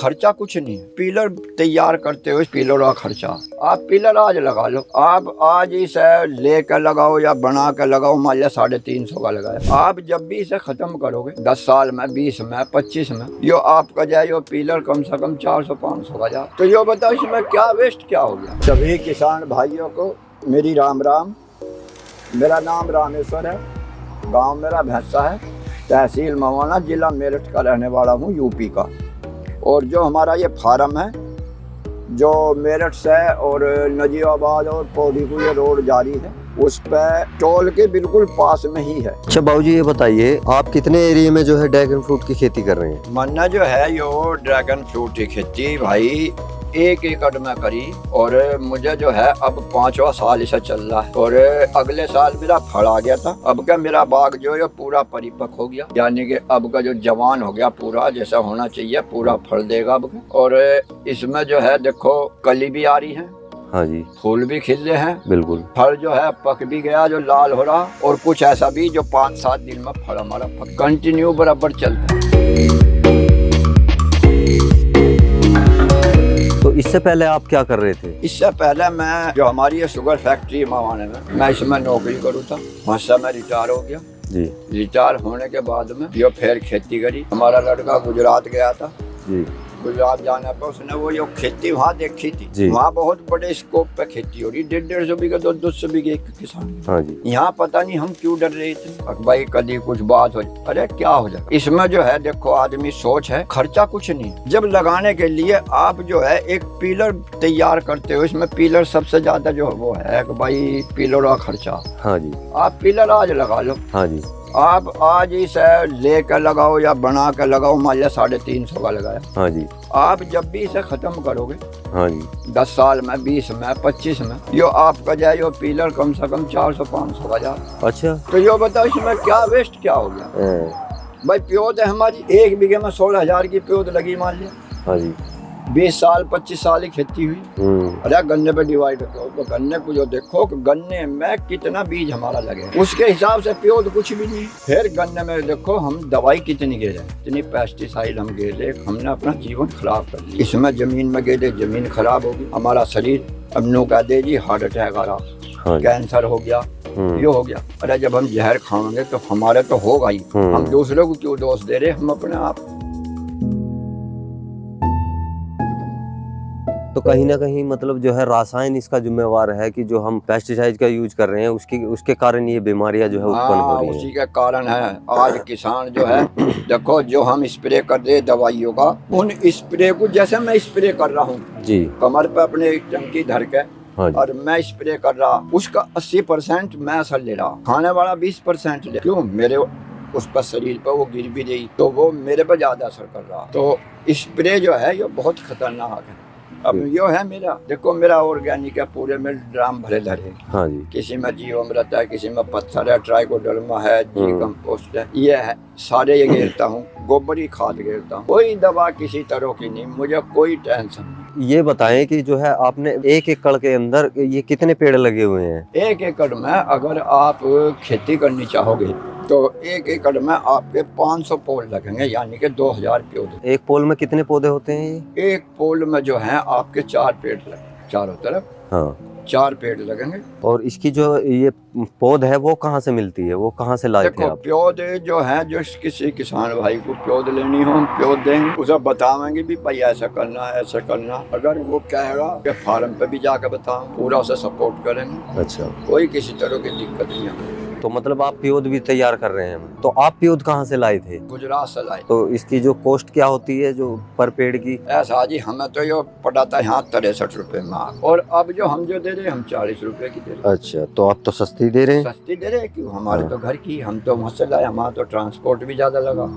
खर्चा कुछ नहीं है। पिलर तैयार करते हुए पिलर का खर्चा, आप पिलर आज लगा लो, आप आज इसे लेकर लगाओ या बना कर लगाओ, मान लिया 350 का लगाया, आप जब भी इसे खत्म करोगे 10 साल में, 20 में, 25 में, यो आपका जाए यो पिलर कम से कम 400-500 का जाए। तो यो बताओ इसमें क्या वेस्ट क्या हो गया। सभी किसान भाइयों को मेरी राम राम। मेरा नाम रामेश्वर है, गांव मेरा भैंसा है, तहसील मवाना, जिला मेरठ का रहने वाला हूँ, यूपी का। और जो हमारा ये फार्म है जो मेरठ से और नजीबाबाद और पौड़ी को ये रोड जारी है, उस पे टोल के बिल्कुल पास में ही है। अच्छा बाबूजी, ये बताइए आप कितने एरिया में जो है ड्रैगन फ्रूट की खेती कर रहे हैं? मन्ना जो है यो ड्रैगन फ्रूट की खेती भाई 1 एकड़ में करी, और मुझे जो है अब 5वां साल इसे चल रहा है। और अगले साल मेरा फल आ गया था। अब का मेरा बाग जो है पूरा परिपक्व हो गया, यानी कि अब का जो जवान हो गया पूरा जैसा होना चाहिए, पूरा फल देगा अब का। और इसमें जो है देखो कली भी आ रही है, हाँ जी, फूल भी खिल रहे हैं, बिल्कुल। फल जो है पक भी गया, जो लाल हो रहा, और कुछ ऐसा भी जो 5-7 दिन में फल हमारा कंटिन्यू बराबर चलता है। तो इससे पहले आप क्या कर रहे थे? इससे पहले मैं जो हमारी ये शुगर फैक्ट्री मवाने में, मैं इसमें नौकरी करूँ था, वहाँ से मैं रिटायर हो गया जी। रिटायर होने के बाद में ये फिर खेती करी। हमारा लड़का गुजरात गया था जी। गुजरात जाने पर उसने वो जो खेती वहाँ देखी थी, वहाँ बहुत बड़े स्कोप पे खेती हो रही, 150-150 बीघे 200 बीघे एक किसान। हाँ जी। यहाँ पता नहीं हम क्यों डर रहे थे, भाई कभी कुछ बात हो जाए, अरे क्या हो जाए। इसमें जो है देखो आदमी सोच है, खर्चा कुछ नहीं। जब लगाने के लिए आप जो है एक पिलर तैयार करते हो, इसमें पिलर सबसे ज्यादा जो वो है कि भाई पिलर का खर्चा। हाँ जी। आप पिलर आज लगा लो, हाँ जी, आप आज इसे लेकर लगाओ या बना कर लगाओ, मान लिया 350 का लगाया, हाँ जी, आप जब भी इसे खत्म करोगे हाँ जी, 10 साल में, 20 में, 25 में, यो आपका जाए यो पिलर कम से कम 400-500 का जाए। अच्छा। तो यो बताओ इसमें क्या वेस्ट क्या हो गया। भाई प्योद है हमारी 1 बीघे में 16,000 की प्योद लगी, मान लिया। हाँ जी। 20 साल 25 साल की खेती हुई। अरे गन्ने पे डिवाइड करो तो गन्ने को जो देखो कि गन्ने में कितना बीज हमारा लगे, उसके हिसाब से प्योद कुछ भी नहीं। फिर गन्ने में देखो हम दवाई कितनी गिरे, इतनी पेस्टिसाइड हम गिरे, हमने अपना जीवन खराब कर लिया। इसमें जमीन में गिरे, जमीन खराब होगी, हमारा शरीर अब नो कह दे जी हार्ट अटैक आ रहा, कैंसर हो गया, ये हो गया। अरे जब हम जहर खाएंगे तो हमारे तो होगा ही, हम दूसरे को क्यों दोष दे रहे, हम अपने आप। तो कहीं ना कहीं मतलब जो है रसायन इसका जिम्मेवार है कि जो हम पेस्टिसाइड का यूज कर रहे हैं उसके कारण ये बीमारियां जो है उत्पन्न हो रही हैं। उसी के कारण है आज किसान जो है देखो जो हम स्प्रे कर रहे दवाइयों का, उन स्प्रे को जैसे मैं स्प्रे कर रहा हूँ जी, कमर पे अपने टंकी धर के, और मैं स्प्रे कर रहा, उसका 80% मैं असर ले रहा, खाने वाला 20% ले। क्यों? मेरे उस पर शरीर पर वो गिर भी रही तो वो मेरे पर ज्यादा असर कर रहा। तो स्प्रे जो है ये बहुत खतरनाक है। अब यो है मेरा, देखो मेरा ऑर्गेनिक है, पूरे में ड्राम भरे धरे। हाँ जी। किसी में जीवामृत है, किसी में पत्थर है, ट्राइकोडर्मा है, जी कंपोस्ट है, ये है, सारे ये घेरता हूँ, गोबरी खाद घेरता हूँ, कोई दवा किसी तरह की नहीं, मुझे कोई टेंशन नहीं। ये बताएं कि जो है आपने 1 एकड़ के अंदर ये कितने पेड़ लगे हुए हैं? 1 एकड़ में अगर आप खेती करनी चाहोगे तो 1 एकड़ में आपके 500 पोल लगेंगे, यानी कि 2000 पौधे। एक पोल में कितने पौधे होते हैं ये? एक पोल में जो है आपके 4 पेड़ लगेंगे, चारों तरफ। हाँ, 4 पेड़ लगेंगे। और इसकी जो ये पौध है वो कहाँ से मिलती है, वो कहाँ से लाए थे आप? पौध जो है, जो किसी किसान भाई को पौध लेनी हो हम पौध देंगे, उसे बतावेंगे भी भाई ऐसा करना है, ऐसा करना। अगर वो कहेगा कि फार्म पे भी जाकर बताओ, पूरा उसे सपोर्ट करेंगे। अच्छा, कोई किसी तरह की दिक्कत नहीं है। तो मतलब आप पौध भी तैयार कर रहे हैं? तो आप पौध कहाँ से लाए थे? गुजरात से लाए। तो इसकी जो कॉस्ट क्या होती है जो पर पेड़ की? ऐसा जी हमें तो ये पड़ा था यहाँ 63 रुपए में, और अब जो हम जो दे रहे हैं हम 40 रुपए की दे रहे हैं। अच्छा, तो आप तो सस्ती दे रहे हैं। सस्ती दे रहे हैं क्यों, हमारे तो घर की, हम तो वहाँ से लाए, हमारा तो ट्रांसपोर्ट भी ज्यादा लगा।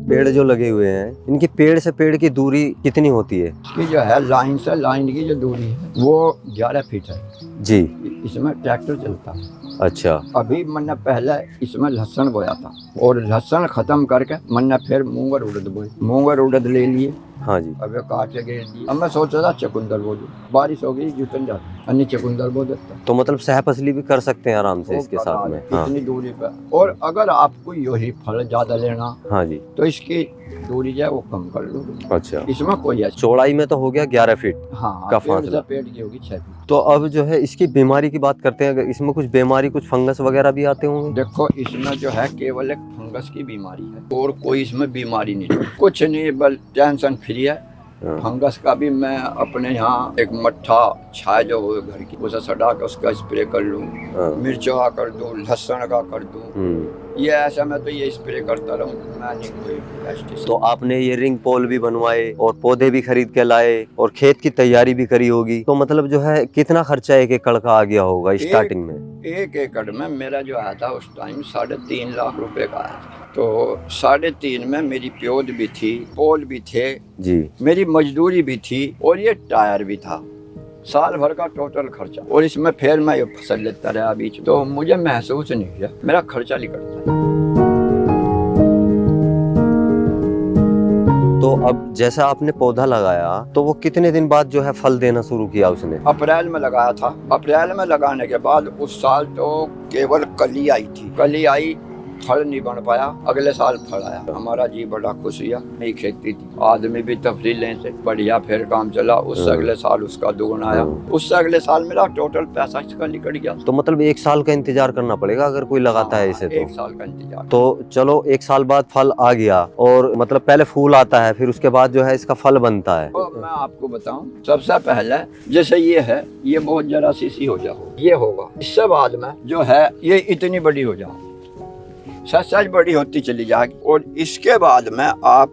पेड़ जो लगे हुए हैं, इनकी पेड़ से पेड़ की दूरी कितनी होती है? इसकी जो है लाइन से लाइन की जो दूरी है वो 11 फीट है जी। इसमें ट्रैक्टर चलता है। अच्छा। अभी मैंने पहले इसमें लहसुन बोया था, और लहसुन खत्म करके मैंने फिर मूंगर उड़द बोई, मूंगर उड़द ले लिए, हाँ जी। अब ये काट के घेर दिए। अब मैं सोच रहा था चकुंदर बो दूं, बारिश हो गई जुटन जाती, अन्य चकुंदर बो देता। तो मतलब सह फसली भी कर सकते हैं आराम से वो इसके करा साथ है, में। हाँ इतनी दूरी पर। और अगर आपको यही फल ज्यादा लेना हाँ जी। तो इसकी दूरी जो है वो कम कर लो। अच्छा, इसमें कोई ऐसा, चौड़ाई में तो हो गया 11 फीट हाँ का पेड़ फासला। से पेड़ की होगी 6 फीट। तो अब जो है इसकी बीमारी की बात करते हैं, अगर इसमें कुछ बीमारी, कुछ फंगस वगैरह भी आते होंगे। देखो इसमें जो है केवल एक फंगस की बीमारी है और कोई इसमें बीमारी नहीं, कुछ नहीं, बस टेंशन फ्री है। हाँ। फंगस का भी मैं अपने यहाँ एक मट्ठा छाया जो हो घर की, उसे सटा कर उसका स्प्रे कर लूँ, हाँ। मिर्चों का कर दूँ, लहसुन का कर दूँ, ये ऐसा मैं तो ये स्प्रे करता रहूँ, मैं नहीं कोई पेस्टिसाइड। तो आपने ये रिंग पोल भी बनवाए और पौधे भी खरीद के लाए और खेत की तैयारी भी करी होगी, तो मतलब जो है कितना खर्चा एक एकड़ का आ गया होगा स्टार्टिंग में। एक एकड़ में मेरा जो आया था उस टाइम 3.5 लाख रुपए का आया था। तो 3.5 में मेरी प्योद भी थी, पोल भी थे जी, मेरी मजदूरी भी थी और ये टायर भी था, साल भर का टोटल खर्चा। और इसमें फिर मैं ये फसल लेता रहा बीच, तो मुझे महसूस नहीं किया मेरा खर्चा निकलता है। तो अब जैसा आपने पौधा लगाया तो वो कितने दिन बाद जो है फल देना शुरू किया उसने। अप्रैल में लगाया था, अप्रैल में लगाने के बाद उस साल तो केवल कली आई थी, कली आई, फल नहीं बन पाया। अगले साल फल आया, हमारा जी बड़ा खुश हुआ। नई खेती थी, आदमी भी तफरीह लें से बढ़िया, फिर काम चला। उससे अगले साल उसका दोगुना आया, उससे अगले साल मेरा टोटल पैसा इसका निकल गया। तो मतलब 1 साल का इंतजार करना पड़ेगा अगर कोई लगाता है इसे। तो 1 साल का इंतजार। तो चलो 1 साल बाद फल आ गया और मतलब पहले फूल आता है, फिर उसके बाद जो है इसका फल बनता है। तो मैं आपको बताऊं, सबसे पहले जैसे ये है, ये बहुत जरा सी हो जाओ, ये होगा। इससे बाद में जो है ये इतनी बड़ी हो जाओ, सच बड़ी होती चली जाएगी। और इसके बाद में आप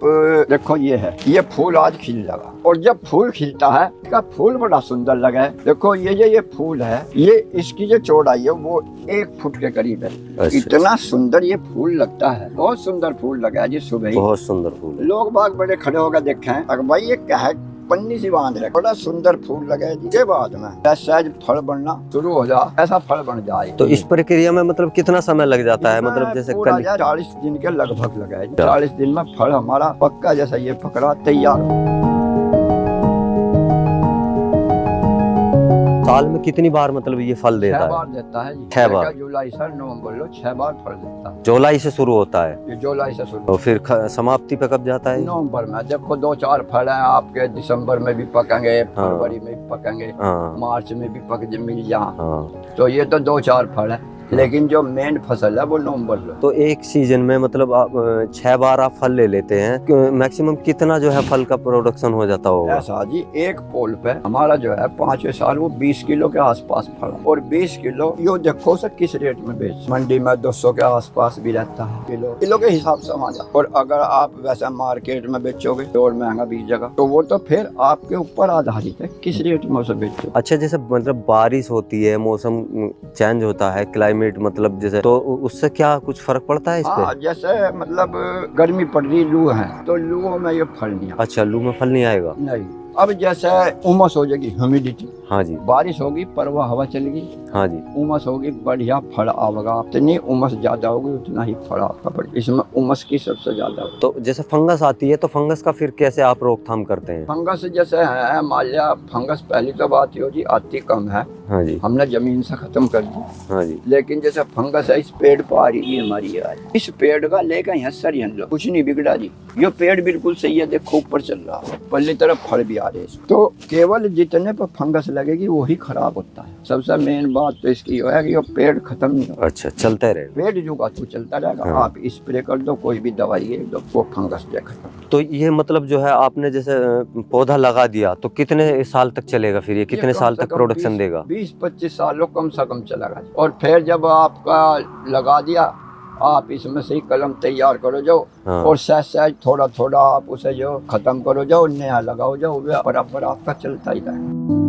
देखो ये है, ये फूल आज खिल लगा, और जब फूल खिलता है इसका फूल बड़ा सुंदर लगा है। देखो ये फूल है, ये इसकी जो चौड़ाई है वो 1 फुट के करीब है। अच्छा। इतना सुंदर ये फूल लगता है, बहुत सुंदर फूल लगा है जी। सुबह ही बहुत सुंदर फूल है। लोग बाग बड़े खड़े होकर देखे हैं, अगर भाई ये क्या है, पन्नी सी बांध रहे, बड़ा सुंदर फूल लगे। के बाद में शायद फल बनना शुरू हो जाए, ऐसा फल बन जाए। तो इस प्रक्रिया में मतलब कितना समय लग जाता है, मतलब जैसे कल 40 दिन के लगभग लगा है। 40 दिन में फल हमारा पक्का जैसा ये पकड़ा तैयार हो। साल में कितनी बार मतलब ये फल देता 6 है। बार देता है जी। 6 बार। जुलाई से नवंबर लो 6 बार फल देता है। जुलाई से शुरू होता है, ये जुलाई से शुरू, और फिर समाप्ति पे कब जाता है। नवंबर में। देखो 2-4 फल हैं आपके, दिसंबर में भी पकेंगे, फरवरी में भी पकेंगे, हाँ मार्च में भी पक मिल जाए। हाँ। तो ये तो 2-4 फल है, लेकिन जो मेन फसल है वो नवंबर में। तो एक सीजन में मतलब आप 6 बार आप फल ले लेते हैं, मैक्सिमम कितना जो है फल का प्रोडक्शन हो जाता होगा। ऐसा जी, एक पोल पे हमारा जो है 5वें साल वो 20 किलो के आसपास फल, और 20 किलो यो देखो से किस रेट में बेच, मंडी में 200 के आसपास भी रहता है किलो के हिसाब से वहाँ जा। और अगर आप वैसा मार्केट में बेचोगे तो और महंगा बीच जगह, तो वो तो फिर आपके ऊपर आधारित है किस रेट में उसे बेचो। अच्छा, जैसे मतलब बारिश होती है, मौसम चेंज होता है, क्लाइमेट मतलब जैसे, तो उससे क्या कुछ फर्क पड़ता है इस पे। हाँ, जैसे मतलब गर्मी पड़ रही, लू है, तो लू में ये फल नहीं आता। अच्छा, लू में फल नहीं आएगा। नहीं, अब जैसे उमस हो जाएगी, ह्यूमिडिटी, हाँ जी। बारिश होगी, परवा हवा चलेगी, हाँ जी। उमस होगी, बढ़िया फल आवेगा। जितनी उमस ज्यादा होगी उतना ही फल आपका बढ़ेगा। इसमें उमस की सबसे ज्यादा होगी। तो जैसे फंगस आती है तो फंगस का फिर कैसे आप रोकथाम करते हैं। फंगस जैसे है, मान लिया फंगस पहली तो बात ये हो जी, आती कम है, हाँ जी। हमने जमीन से खत्म कर दी। हाँ जी। लेकिन जैसे फंगस है इस पेड़ पर आ रही है हमारी, आज इस पेड़ का लेकर यहाँ सर लो, कुछ नहीं बिगड़ा जी, ये पेड़ बिल्कुल सही है। देखो ऊपर चल रहा है, पल्ली तरफ फल भी आ रहे हैं। तो केवल जितने पर फंगस लगेगी वही खराब होता है। सबसे मेन बात तो इसकी है कि ये पेड़ खत्म नहीं होगा। अच्छा, चलते रहे पेड़ जो का तो चलता रहेगा। हाँ। आप स्प्रे कर दो, कोई भी दवाई है दो, वो फंगस देखा। तो ये मतलब जो है आपने जैसे पौधा लगा दिया तो कितने साल तक चलेगा, फिर ये कितने साल तक प्रोडक्शन देगा। 20-25 सालों कम से कम चलेगा। और फिर जब आपका लगा दिया, आप इसमें से ही कलम तैयार करो जाओ। हाँ। और सहज थोड़ा थोड़ा आप उसे जो खत्म करो जाओ, नया लगाओ जाओ, बराबर आपका चलता ही रहेगा।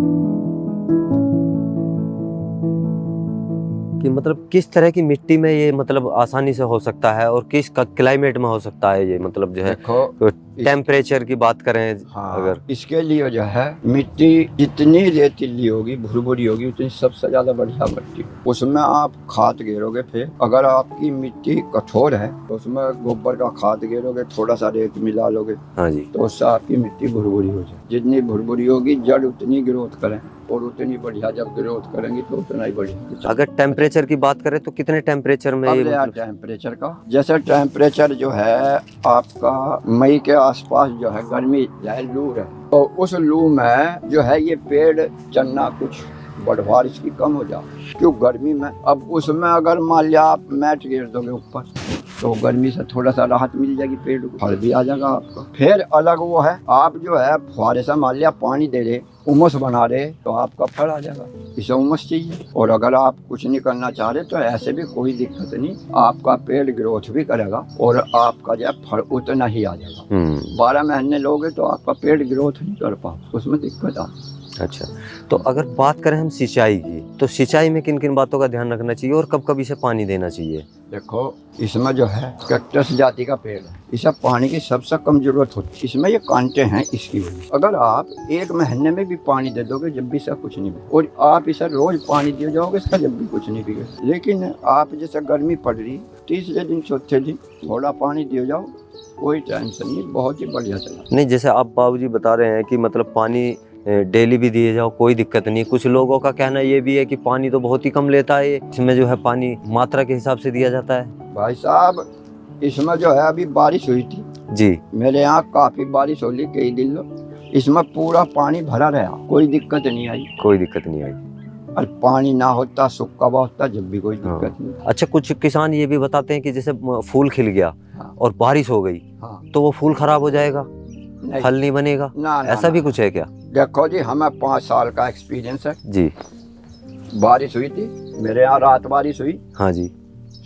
कि मतलब किस तरह की मिट्टी में ये मतलब आसानी से हो सकता है और किस क्लाइमेट में हो सकता है ये, मतलब जो है देखो टेम्परेचर की बात करें हाँ, अगर, इसके लिए जो है मिट्टी जितनी रेतीली होगी भुरभुरी होगी उतनी सबसे ज्यादा बढ़िया मिट्टी। उसमें आप खाद गेरोगे, फिर अगर आपकी मिट्टी कठोर है तो उसमें गोबर का खाद गेरोगे, थोड़ा सा रेत मिला लोगे, हाँ जी, तो उससे आपकी मिट्टी भुरभुरी हो जाए। जितनी भुरभुरी होगी जड़ उतनी ग्रोथ करें, और उतनी बढ़िया जब ग्रोथ करेंगी तो उतना ही बढ़िया। अगर टेम्परेचर की बात करें तो कितने टेम्परेचर में ये अब यार मतलब, टेम्परेचर का, जैसे टेम्परेचर जो है आपका मई के आसपास जो है गर्मी है, लू है, तो उस लू में जो है ये पेड़ चलना कुछ बढ़वार इसकी कम हो जाए, क्यों गर्मी में। अब उसमें अगर मान लिया आप मैट गिर दोगे ऊपर तो गर्मी से थोड़ा सा राहत मिल जाएगी, पेड़ को फल भी आ जाएगा आपका। फिर अलग वो है, आप जो है फुहारे से मान लिया पानी दे रहे, उमस बना रहे, तो आपका फल आ जाएगा। इसे उमस चाहिए। और अगर आप कुछ नहीं करना चाह रहे तो ऐसे भी कोई दिक्कत नहीं, आपका पेड़ ग्रोथ भी करेगा और आपका जो है फल उतना ही आ जाएगा। 12 महीने लोगे तो आपका पेड़ ग्रोथ नहीं कर पाओ, उसमें दिक्कत आती है। अच्छा, तो अगर बात करें हम सिंचाई की, तो सिंचाई में किन किन बातों का ध्यान रखना चाहिए और कब कब इसे पानी देना चाहिए? देखो, इसमें जो है कैक्टस जाति का पेड़ है, इसे पानी की सबसे कम जरूरत होती है। इसमें ये कांटे हैं, इसकी वजह से अगर आप 1 महीने में भी पानी दे दोगे जब भी इसका कुछ नहीं बिगड़े, और आप इसे रोज पानी दिए जाओगे इसका जब भी कुछ नहीं बिगड़े। लेकिन आप जैसे गर्मी पड़ रही, तीसरे दिन चौथे दिन थोड़ा पानी दिए जाओ, कोई टेंशन नहीं, बहुत ही बढ़िया चला। नहीं, जैसे आप बाबूजी बता रहे हैं कि मतलब पानी डेली भी दिए जाओ, कोई दिक्कत नहीं। कुछ लोगों का कहना ये भी है कि पानी तो बहुत ही कम लेता है, इसमें जो है पानी मात्रा के हिसाब से दिया जाता है। भाई साहब, इसमें जो है अभी बारिश हुई थी जी, मेरे यहाँ, काफी बारिश हो रही कई दिन लो, इसमें पूरा पानी भरा रहा, कोई दिक्कत नहीं आई। कोई दिक्कत नहीं आई। और पानी ना होता, सूखा होता, जब भी कोई दिक्कत नहीं। अच्छा, कुछ किसान ये भी बताते हैं कि जैसे फूल खिल गया हाँ। और बारिश हो गई, हाँ। तो वो फूल खराब हो जाएगा, नहीं, फल नहीं बनेगा, ना, ऐसा भी कुछ है क्या? देखो जी, हमें 5 साल का एक्सपीरियंस है जी। बारिश हुई थी मेरे यहाँ, रात बारिश हुई, हाँ जी,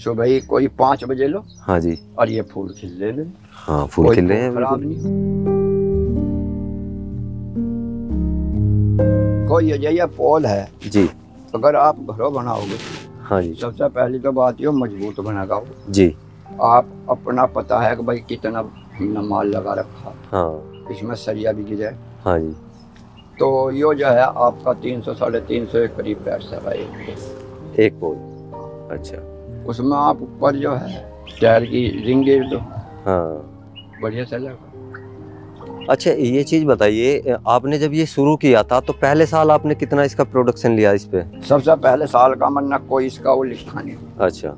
सुबह ही कोई 5 बजे लो, हाँ जी, और ये फूल खिल रहे। हाँ, फूल खिल रहे हैं, खराब बिल्कुल। नहीं। कोई ये पोल है जी, अगर आप घरों बनाओगे, हाँ जी, सबसे पहली तो बात ये मजबूत बनाओ जी, आप, अपना पता है कि भाई कितना हमने माल लगा रखा, हाँ, इसमें सरिया भी गिरे, हाँ जी, तो ये जो है आपका 300 साढ़े 300 के करीब बैठ सकता है एक पोल। अच्छा, उसमें आप ऊपर जो है टायर की रिंग गिर दो, हाँ। बढ़िया चलेगा। अच्छा, ये चीज बताइए, आपने जब ये शुरू किया था तो पहले साल आपने कितना इसका प्रोडक्शन लिया इस पे? सबसे पहले साल का मन्ना कोई इसका वो लिखा नहीं। अच्छा,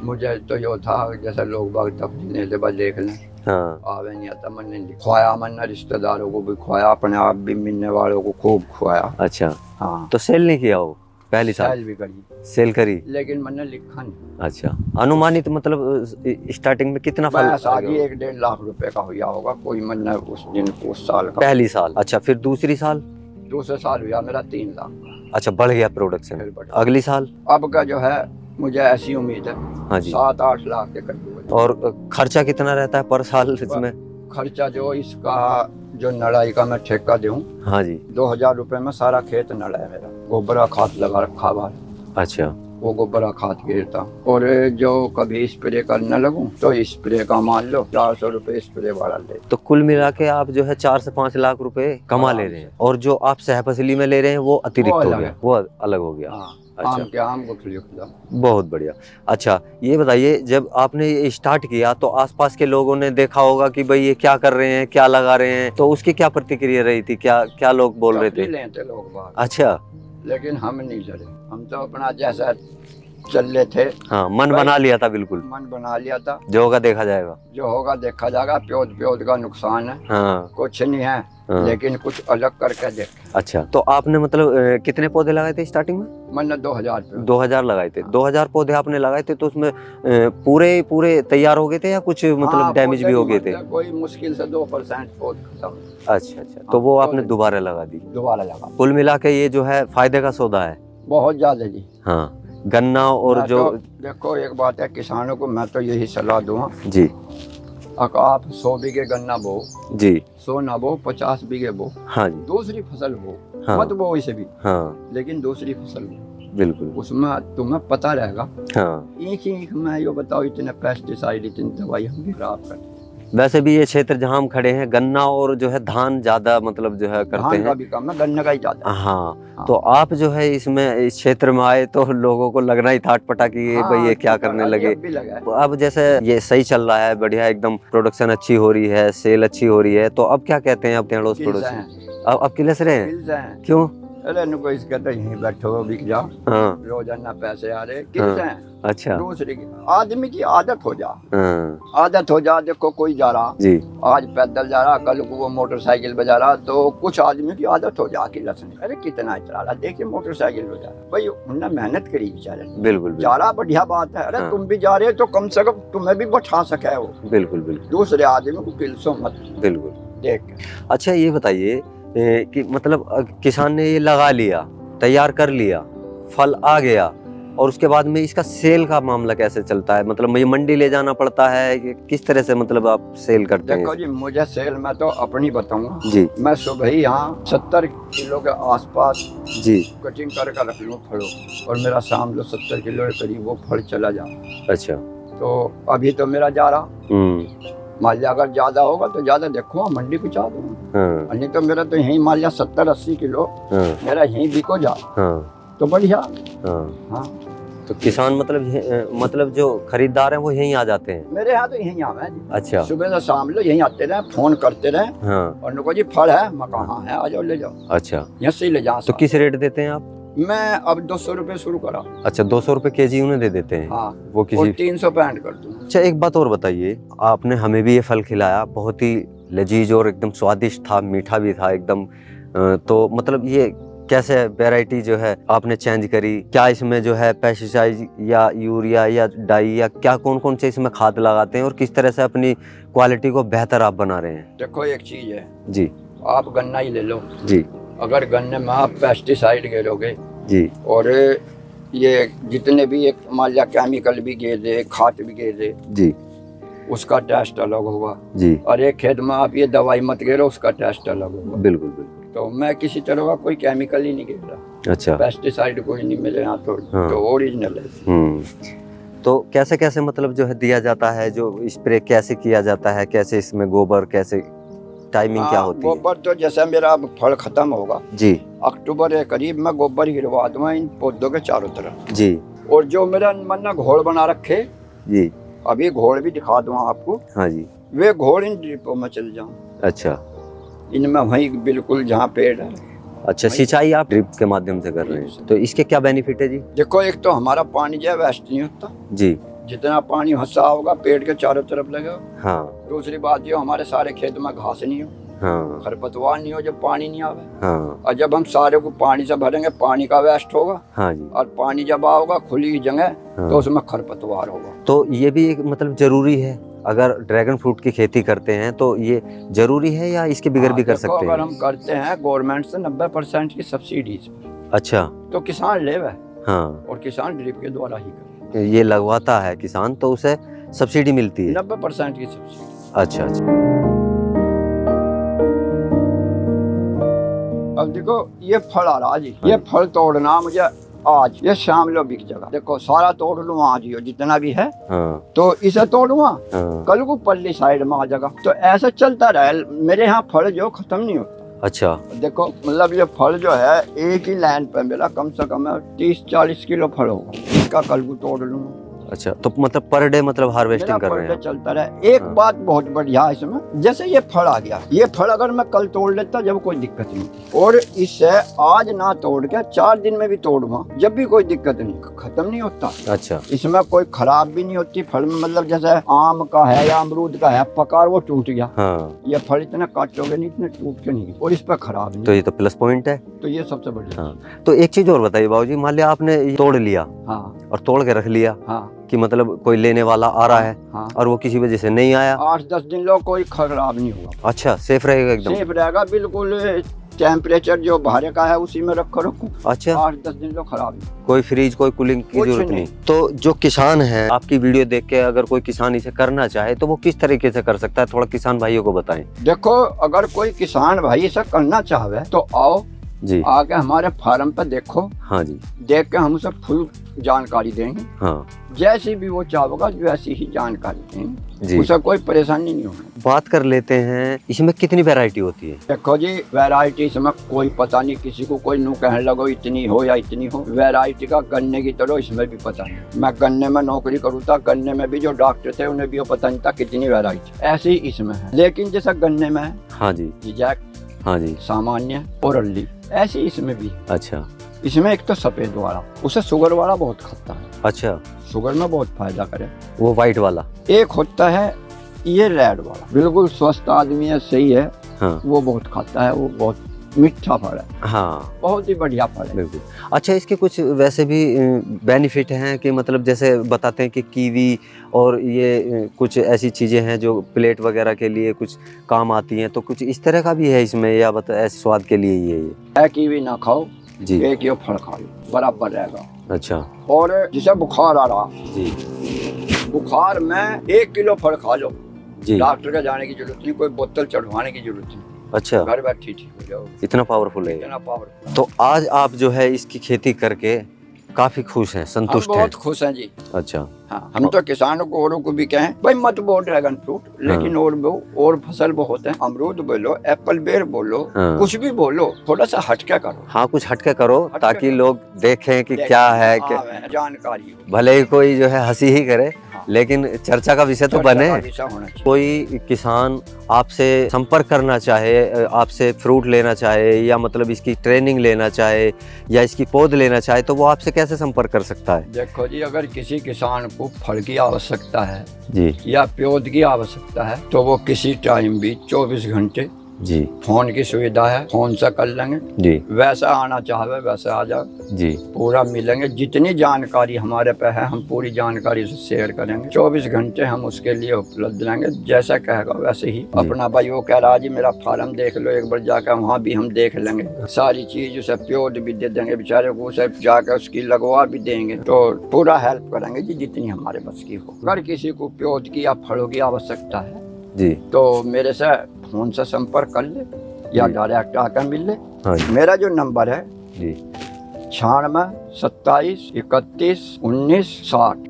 मुझे तो यो था जैसे लोग बाग तफरीने से बस देख लें, हाँ, आवे नहीं आता, मैंने खुआया, मैंने रिश्तेदारों को भी खुआया, अपने आप भी मिलने वालों को खूब खुआया। अच्छा, हाँ, तो सेल नहीं किया हो पहली साल? सेल भी करी, सेल करी, लेकिन मैंने लिखा नहीं। अच्छा। अनुमानित मतलब स्टार्टिंग में कितना फल बस आगे 1-1.5 लाख रुपए का हुआ होगा कोई, मैंने उस दिन उस साल का। पहली साल। अच्छा, फिर दूसरी साल? दूसरे साल हुआ मेरा 3 लाख। अच्छा, बढ़ गया प्रोडक्शन। फिर बढ़ा। अगली साल? अब का जो है मुझे ऐसी उम्मीद है, हाँ जी। 7-8 लाख के करीब। और खर्चा कितना रहता है पर साल इसमें? खर्चा जो इसका, जो नड़ाई का मैं ठेका दूं, हाँ जी, 2000 रुपए में सारा खेत नड़ा है मेरा, गोबरा खाद लगा रखा बाहर, अच्छा, वो गोबरा खाद गिरता। और जो कभी स्प्रे करने लगूं तो स्प्रे का मान लो 400 रुपए स्प्रे वाला ले। तो कुल मिला के आप जो है 4 से 5 लाख रुपए कमा ले रहे हैं, और जो आप सहफसली में ले रहे हैं वो अतिरिक्त हो गया, वो अलग हो गया। हाँ, अच्छा, आम के आम गुठली खुदा। बहुत बढ़िया। अच्छा, ये बताइए, जब आपने ये स्टार्ट किया तो आसपास के लोगों ने देखा होगा कि भाई ये क्या कर रहे हैं, क्या लगा रहे हैं, तो उसकी क्या प्रतिक्रिया रही थी, क्या क्या लोग बोल रहे थे? लेते लोग बाहर, अच्छा, लेकिन हम नहीं लड़े, हम तो अपना जैसा चल रहे थे। हाँ, मन बना लिया था, बिल्कुल मन बना लिया था, जो होगा देखा जाएगा। जो होगा देखा जाएगा, प्योद का नुकसान है, हाँ, कुछ नहीं है, हाँ। लेकिन कुछ अलग करके देख। अच्छा, तो आपने मतलब कितने पौधे लगाए थे स्टार्टिंग में? मैंने 2000 पे 2000 लगाए थे। 2000 पौधे आपने लगाए थे, तो उसमें पूरे तैयार हो गए थे या कुछ मतलब डैमेज भी हो गए थे? कोई मुश्किल से 2% पौध खत्म। अच्छा, अच्छा, तो वो आपने दोबारा लगा दी? दोबारा लगा। कुल मिला के ये जो है फायदे का सौदा है। बहुत ज्यादा जी। हाँ, गन्ना और मैं जो तो, देखो एक बात है, किसानों को मैं तो यही सलाह दूंगा जी, अगर आप 100 बीघे गन्ना बो जी, 100 ना बो, 50 बीघे बो, हाँ जी, दूसरी फसल बो, हाँ, मत बो इसे भी, हाँ, लेकिन दूसरी फसल बो, बिल्कुल, उसमें तुम्हें पता रहेगा। हाँ, एक में यो बताओ, इतने पेस्टिसाइड, इतनी दवाई हम भी खराब करते, वैसे भी ये क्षेत्र जहाँ हम खड़े हैं गन्ना और जो है धान ज्यादा मतलब जो है करते धान का हैं। भी कम है, गन्ने का ही ज्यादा है। हाँ, तो आप जो है इसमें इस क्षेत्र में आए तो लोगों को लगना ही था अटपटा कि ये भाई ये क्या करने लगे। अब भी लगा है। अब जैसे ये सही चल रहा है, बढ़िया एकदम प्रोडक्शन अच्छी हो रही है, सेल अच्छी हो रही है, तो अब क्या कहते हैं अब अड़ोस किल्स पड़ोसी? हैं। अब किलस रहे हैं? किल्स हैं। क्यों? अरे इनको इसके तो यहीं बैठो बिक जाओ, हाँ, रोजाना पैसे आ रहे, किल्स हाँ, हैं। अच्छा, दूसरी की आदमी की आदत हो जा, हाँ, आदत हो जा। देखो कोई जा रहा, जी, आज पैदल जा रहा, कल को वो मोटरसाइकिल पे जा रहा, तो कुछ आदमी की आदत हो जा कि लसने, अरे कितना चला रहा, देखिए मोटरसाइकिल पे जा रहा, भाई उन्होंने मेहनत करी बेचारे, बिल्कुल जा रहा बढ़िया बात है। अरे हाँ। तुम भी जा रहे हो तो कम से कम तुम्हें भी बैठा सके वो, बिल्कुल बिल्कुल दूसरे आदमी को किल्सो मत बिल्कुल। देख के। अच्छा ये बताइए कि मतलब किसान ने ये लगा लिया, तैयार कर लिया, फल आ गया, और उसके बाद में इसका सेल का मामला कैसे चलता है? मतलब मुझे मंडी ले जाना पड़ता है कि किस तरह से मतलब आप सेल करते हैं? देखो जी, मुझे सेल में तो अपनी बताऊंगा जी मैं सुबह ही यहाँ 70 किलो के आसपास जी, कटिंग करके रख लूँ फलों, और मेरा शाम लो 70 किलो के करीब वो फल चला जा। अच्छा, तो अभी तो मेरा जा रहा, मान लिया अगर ज्यादा होगा तो ज्यादा देखो मंडी पहुँचा दूंगा, हाँ, नहीं तो मेरा तो यहीं मान लिया 70-80 किलो हाँ, मेरा यहीं बिको जा, हाँ, तो बढ़िया। हाँ। हाँ, तो किसान मतलब जो खरीदार हैं वो यहीं आ जाते हैं? मेरे यहाँ तो यहीं आवे जी, अच्छा, सुबह से शाम लो यहीं आते रहे, फोन करते रहे, हाँ, और उनको जी फल है, मैं कहा हाँ है, आ जाओ ले जाओ, अच्छा। यहाँ से ही ले जाओ। तो किस रेट देते हैं आप? मैं अब 200 रुपये शुरू करा। अच्छा, 200 रुपए केजी उन्हें दे देते हैं? हाँ, वो और किसी 300 पे एंड कर दूँ। अच्छा एक बात और बताइए, आपने हमें भी ये फल खिलाया, बहुत ही लजीज और एकदम स्वादिष्ट था, मीठा भी था एकदम। तो मतलब ये कैसे वैरायटी जो है आपने चेंज करी? क्या इसमें जो है पेस्टिसाइड या यूरिया या डाई या क्या कौन कौन से इसमें खाद लगाते हैं, और किस तरह से अपनी क्वालिटी को बेहतर आप बना रहे हैं? देखो एक चीज है जी आप गन्ना ही ले लो जी अगर गन्ने में आप पेस्टिसाइड गिरोगे जी और ये जितने भी एक मान लिया केमिकल भी गिर दे खाद भी गिर दे जी उसका टेस्ट अलग होगा जी और एक खेत में आप ये दवाई मत गिरो उसका टेस्ट अलग होगा। बिल्कुल बिल्कुल। तो मैं किसी तरह का कोई केमिकल ही नहीं गिर रहा, अच्छा पेस्टिसाइड कोई नहीं मिले यहाँ हाँ। तो ओरिजिनल है। तो कैसे कैसे मतलब जो है दिया जाता है, जो स्प्रे कैसे किया जाता है, कैसे इसमें गोबर कैसे टाइमिंग क्या होती है? गोबर तो जैसे मेरा अब फल खत्म होगा जी अक्टूबर के करीब मैं गोबर गिरवा दूंगा इन पौधों के चारों तरफ। जी और जो मेरा मन ना घोल बना रखे, जी अभी घोल भी दिखा दूंगा आपको, हाँ जी। वे घोल इन ड्रिपों में चल जाऊँ, अच्छा इनमें वहीं बिल्कुल जहाँ पेड़ है। अच्छा, सिंचाई आप ड्रिप के माध्यम से कर रहे हैं, तो इसके क्या बेनिफिट है जी? देखो एक तो हमारा पानी जो है वेस्ट नहीं होता, जी जितना पानी हंसा होगा पेड़ के चारों तरफ लगेगा। हाँ दूसरी बात ये हमारे सारे खेत में घास नहीं हो, हाँ खरपतवार नहीं हो जब पानी नहीं आवे। हाँ और जब हम सारे को पानी से भरेंगे पानी का वेस्ट होगा, हाँ जी और पानी जब आओगा खुली जगह हाँ। तो उसमें खरपतवार होगा। तो ये भी एक मतलब जरूरी है, अगर ड्रैगन फ्रूट की खेती करते हैं तो ये जरूरी है या इसके बगैर भी कर देखो, सकते अगर हैं? हम करते हैं गवर्नमेंट से 90% की सब्सिडीज, अच्छा तो किसान ले वह हाँ, और किसान ड्रिप के द्वारा ही करे, ये लगवाता है किसान तो उसे सब्सिडी मिलती है? 90% की सब्सिडी। अच्छा अच्छा अब देखो ये फल आ रहा जी, ये फल तोड़ना मुझे आज ये शाम लो बिक जाएगा। देखो सारा तोड़ लूँ आज ही जितना भी है, हाँ तो इसे तोड़ूंगा हाँ कल को पल्ली साइड में आ जाएगा, तो ऐसा चलता रहे। मेरे यहाँ फल जो खत्म नहीं होता। अच्छा देखो मतलब ये फल जो है एक ही लाइन पे मेरा कम से कम 30-40 किलो फल होगा, इसका कल को तोड़ लूंगा। अच्छा, तो मतलब पर डे मतलब हार्वेस्टिंग कर रहे हैं आप? चलता रहे। एक बात बहुत बढ़िया है इसमें, जैसे ये फल आ गया, ये फल अगर मैं कल तोड़ लेता जब कोई दिक्कत नहीं, और इससे आज ना तोड़ के 4 दिन में भी तोड़ूंगा जब भी कोई दिक्कत नहीं, खत्म नहीं होता। अच्छा इसमें कोई खराब भी नहीं होती फल में, मतलब जैसे आम का है या अमरूद का है, पका वो टूट गया, हाँ, ये फल इतना काटोगे नहीं, इतने टूट के नहीं, और इस पर खराब तो नहीं, ये तो प्लस पॉइंट है। तो ये सबसे बढ़िया। हाँ, तो एक चीज और बताइए बाबूजी, मान लिया आपने ये तोड़ लिया हाँ और तोड़ के रख लिया हाँ कि मतलब कोई लेने वाला आ रहा है हाँ, और वो किसी वजह से नहीं आया, 8-10 दिन लो कोई खराब नहीं होगा, अच्छा सेफ रहेगा एकदम? सेफ रहेगा बिल्कुल। टेम्परेचर जो बाहर का है उसी में रखो, अच्छा, 8-10 दिन लो खराब नहीं। कोई फ्रीज कोई कूलिंग की कुछ जरूरत नहीं। तो जो किसान है आपकी वीडियो देख के अगर कोई किसान इसे करना चाहे तो वो किस तरीके से कर सकता है, थोड़ा किसान भाइयों को बताएं। देखो अगर कोई किसान भाई इसे करना चाहे तो आओ, जी आके हमारे फार्म पे देखो, हाँ जी देख के हम उसे फुल जानकारी देंगे, हाँ जैसी भी वो चाहेगा वैसी ही जानकारी देंगे, जी। उसे कोई परेशानी नहीं होगी। बात कर लेते हैं इसमें कितनी वैरायटी होती है? देखो जी, वैरायटी इसमें कोई पता नहीं, किसी को कोई नू कहने लगो इतनी हो या इतनी हो, वैरायटी का गन्ने की तरह इसमें भी पता नहीं। मैं गन्ने में नौकरी करूँ था, गन्ने में भी जो डॉक्टर थे उन्हें भी वो पता नहीं था कितनी वैरायटी, ऐसे ही इसमें है। लेकिन जैसा गन्ने में है हाँ जी जिजैक, हाँ जी सामान्य और अल्ली, ऐसे ही इसमें भी। अच्छा इसमें एक तो सफेद वाला, उसे शुगर वाला बहुत खाता है, अच्छा, शुगर में बहुत फायदा करे। वो वाइट वाला। एक होता है ये रेड वाला, बिल्कुल स्वस्थ आदमी है, सही है, हाँ वो बहुत खाता है, वो बहुत मीठा फल है, हाँ बहुत ही बढ़िया फल है। बिल्कुल। अच्छा, इसके कुछ वैसे भी बेनिफिट हैं कि मतलब जैसे बताते हैं कि कीवी और ये कुछ ऐसी चीज़ें हैं जो प्लेट वगैरह के लिए कुछ काम आती हैं, तो कुछ इस तरह का भी है इसमें, या बता ऐसे स्वाद के लिए ही है ये? है कीवी ना खाओ जी एक ये फल खा लो, बराबर रहेगा। अच्छा और जिसे बुखार आ रहा, जी बुखार में 1 किलो फल खा लो, जी। डॉक्टर का जाने की जरूरत नहीं, कोई बोतल चढ़वाने की जरूरत नहीं, अच्छा, घर बैठे ठीक हो जाओ, इतना पावरफुल है। इतना पावर। तो आज आप जो है इसकी खेती करके काफी खुश हैं, हम संतुष्ट हैं? बहुत खुश हैं जी। अच्छा हाँ, हम तो किसानों को औरों को भी कहें भाई मत बो ड्रैगन फ्रूट, लेकिन और वो और फसल बहुत है, अमरूद बोलो, एप्पल बेर बोलो, हाँ। कुछ भी बोलो, थोड़ा सा हटके करो। हाँ, कुछ हटके करो हटके ताकि करो। लोग देखें कि क्या है, क्या जानकारी हो। भले ही कोई जो है हंसी ही करे, हाँ। लेकिन चर्चा का विषय तो चर्चा बने। का विषय होना चाहिए। कोई किसान आपसे संपर्क करना चाहे, आपसे फ्रूट लेना चाहे, या मतलब इसकी ट्रेनिंग लेना चाहे, या इसकी पौध लेना चाहे, तो वो आपसे कैसे संपर्क कर सकता है? देखो जी, अगर किसी किसान को फल की आवश्यकता है जी या पौध की आवश्यकता है तो वो किसी टाइम भी 24 घंटे जी फोन की सुविधा है, फोन से कर लेंगे, जी वैसा आना चाहे वैसे आ जाओ, जी पूरा मिलेंगे। जितनी जानकारी हमारे पे है हम पूरी जानकारी उसे शेयर करेंगे, 24 घंटे हम उसके लिए उपलब्ध रहेंगे, जैसा कहेगा वैसे ही। अपना भाई वो कह रहा जी मेरा फार्म देख लो एक बार जाकर, वहाँ भी हम देख लेंगे, सारी चीज उसे प्योर भी दे देंगे बेचारे को, उसे जाकर उसकी लगवा भी देंगे, तो पूरा हेल्प करेंगे जी जितनी हमारे बस की हो। अगर किसी को प्योर की या फलों की आवश्यकता है जी तो मेरे से फोन से संपर्क कर ले या जी। डायरेक्ट आकर मिल ले। हाँ जी मेरा जो नंबर है जी 96 27 31 19 60।